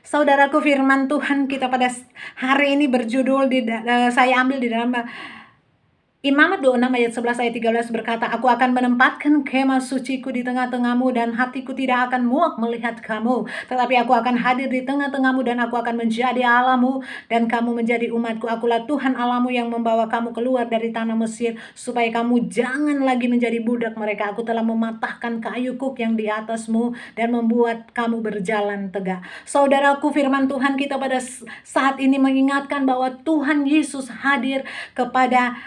Saudaraku, firman Tuhan kita pada hari ini berjudul saya ambil di dalam Imamat 26 ayat 11 ayat 13 berkata, "Aku akan menempatkan kemah suciku di tengah-tengahmu dan hatiku tidak akan muak melihat kamu. Tetapi aku akan hadir di tengah-tengahmu dan aku akan menjadi Allahmu dan kamu menjadi umatku. Akulah Tuhan Allahmu yang membawa kamu keluar dari tanah Mesir supaya kamu jangan lagi menjadi budak mereka. Aku telah mematahkan kayu kuk yang di atasmu dan membuat kamu berjalan tegak." Saudaraku, firman Tuhan kita pada saat ini mengingatkan bahwa Tuhan Yesus hadir kepada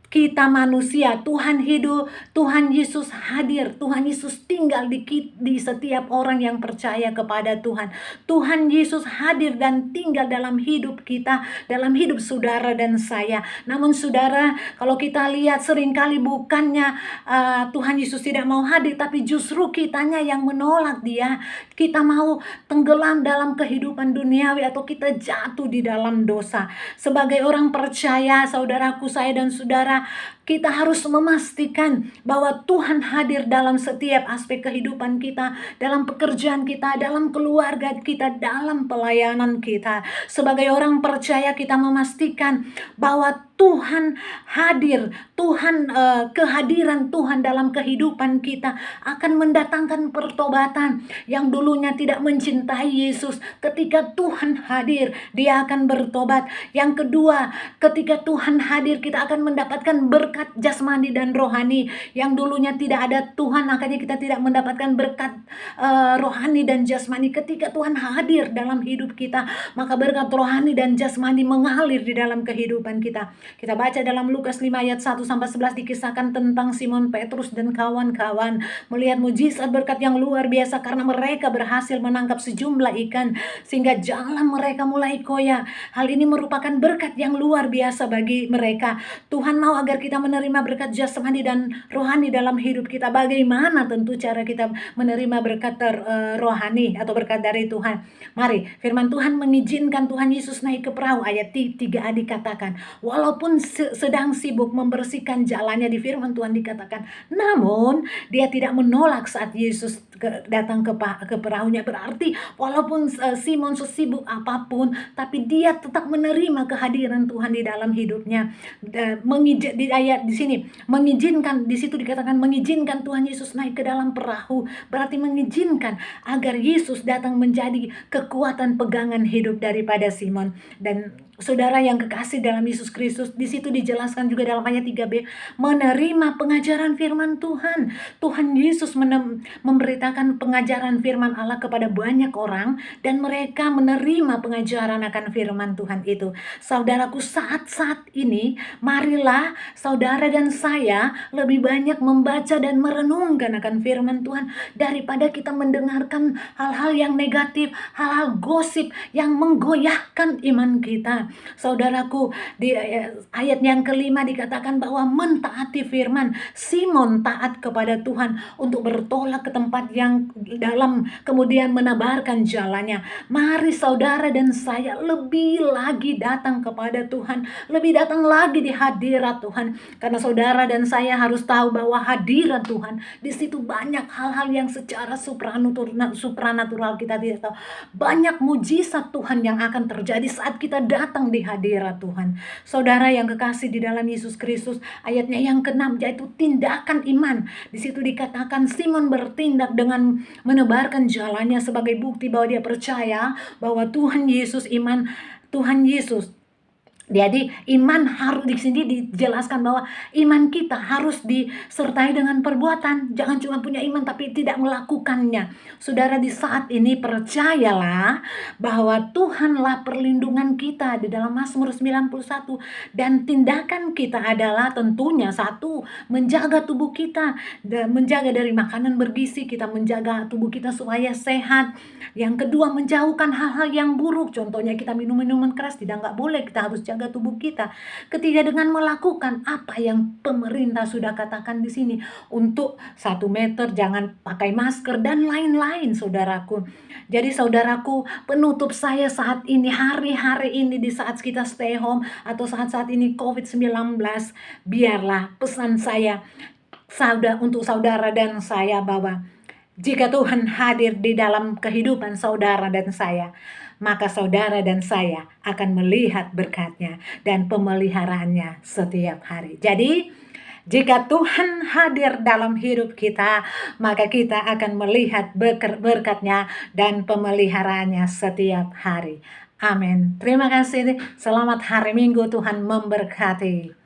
kita manusia. Tuhan hidup, Tuhan Yesus hadir, Tuhan Yesus tinggal di setiap orang yang percaya kepada Tuhan. Tuhan Yesus hadir dan tinggal dalam hidup kita, dalam hidup saudara dan saya. Namun saudara, kalau kita lihat seringkali bukannya Tuhan Yesus tidak mau hadir, tapi justru kitanya yang menolak dia. Kita mau tenggelam dalam kehidupan duniawi atau kita jatuh di dalam dosa. Sebagai orang percaya, saudaraku, saya dan saudara, kita harus memastikan bahwa Tuhan hadir dalam setiap aspek kehidupan kita, dalam pekerjaan kita, dalam keluarga kita, dalam pelayanan kita. Sebagai orang percaya, kita memastikan bahwa Tuhan hadir, kehadiran Tuhan dalam kehidupan kita akan mendatangkan pertobatan. Yang dulunya tidak mencintai Yesus, ketika Tuhan hadir, dia akan bertobat. Yang kedua, ketika Tuhan hadir, kita akan mendapatkan berkat jasmani dan rohani. Yang dulunya tidak ada Tuhan, makanya kita tidak mendapatkan berkat rohani dan jasmani. Ketika Tuhan hadir dalam hidup kita, maka berkat rohani dan jasmani mengalir di dalam kehidupan kita. Kita baca dalam Lukas 5 ayat 1-11 dikisahkan tentang Simon Petrus dan kawan-kawan melihat mujizat berkat yang luar biasa karena mereka berhasil menangkap sejumlah ikan sehingga jalan mereka mulai koyak. Hal ini merupakan berkat yang luar biasa bagi mereka. Tuhan mau agar kita menerima berkat jasmani dan rohani dalam hidup kita. Bagaimana tentu cara kita menerima berkat rohani atau berkat dari Tuhan? Mari, firman Tuhan mengizinkan Tuhan Yesus naik ke perahu. Ayat 3a dikatakan, walaupun sedang sibuk membersihkan jalannya, di firman Tuhan dikatakan, namun dia tidak menolak saat Yesus datang ke perahunya. Berarti walaupun Simon sesibuk apapun, tapi dia tetap menerima kehadiran Tuhan di dalam hidupnya. Di ayat di sini mengizinkan, di situ dikatakan mengizinkan Tuhan Yesus naik ke dalam perahu, berarti mengizinkan agar Yesus datang menjadi kekuatan pegangan hidup daripada Simon. Dan saudara yang kekasih dalam Yesus Kristus, di situ dijelaskan juga dalam ayat 3b, menerima pengajaran firman Tuhan. Tuhan Yesus memberitakan pengajaran firman Allah kepada banyak orang dan mereka menerima pengajaran akan firman Tuhan itu. Saudaraku, saat-saat ini marilah saudara dan saya lebih banyak membaca dan merenungkan akan firman Tuhan daripada kita mendengarkan hal-hal yang negatif, hal-hal gosip yang menggoyahkan iman kita. Saudaraku, di ayat yang kelima dikatakan bahwa mentaati firman. Simon taat kepada Tuhan untuk bertolak ke tempat yang dalam, kemudian menebarkan jalannya. Mari saudara dan saya lebih lagi datang kepada Tuhan, lebih datang lagi di hadirat Tuhan, karena saudara dan saya harus tahu bahwa hadirat Tuhan di situ banyak hal-hal yang secara supranatural kita tidak tahu. Banyak mujizat Tuhan yang akan terjadi saat kita datang di hadirat Tuhan. Saudara yang kekasih di dalam Yesus Kristus, ayatnya yang ke-6 yaitu tindakan iman. Di situ dikatakan Simon bertindak dengan menebarkan jalannya sebagai bukti bahwa dia percaya bahwa Tuhan Yesus, iman Tuhan Yesus. Jadi iman harus, di sini dijelaskan bahwa iman kita harus disertai dengan perbuatan. Jangan cuma punya iman tapi tidak melakukannya. Saudara, di saat ini percayalah bahwa Tuhanlah perlindungan kita di dalam Mazmur 91. Dan tindakan kita adalah tentunya satu, menjaga tubuh kita, menjaga dari makanan bergizi, kita menjaga tubuh kita supaya sehat. Yang kedua, menjauhkan hal-hal yang buruk. Contohnya kita minum minuman keras, nggak boleh, kita harus jaga tubuh kita. Ketiga, dengan melakukan apa yang pemerintah sudah katakan di sini, untuk 1 meter, jangan pakai masker dan lain-lain, saudaraku. Jadi saudaraku, penutup saya saat ini, hari-hari ini, di saat kita stay home atau saat-saat ini COVID-19, biarlah pesan saya untuk saudara dan saya bahwa Jika Tuhan hadir di dalam kehidupan saudara dan saya, maka saudara dan saya akan melihat berkat-Nya dan pemeliharaannya setiap hari. Jadi, jika Tuhan hadir dalam hidup kita, maka kita akan melihat berkat-Nya dan pemeliharaannya setiap hari. Amin. Terima kasih. Selamat hari Minggu. Tuhan memberkati.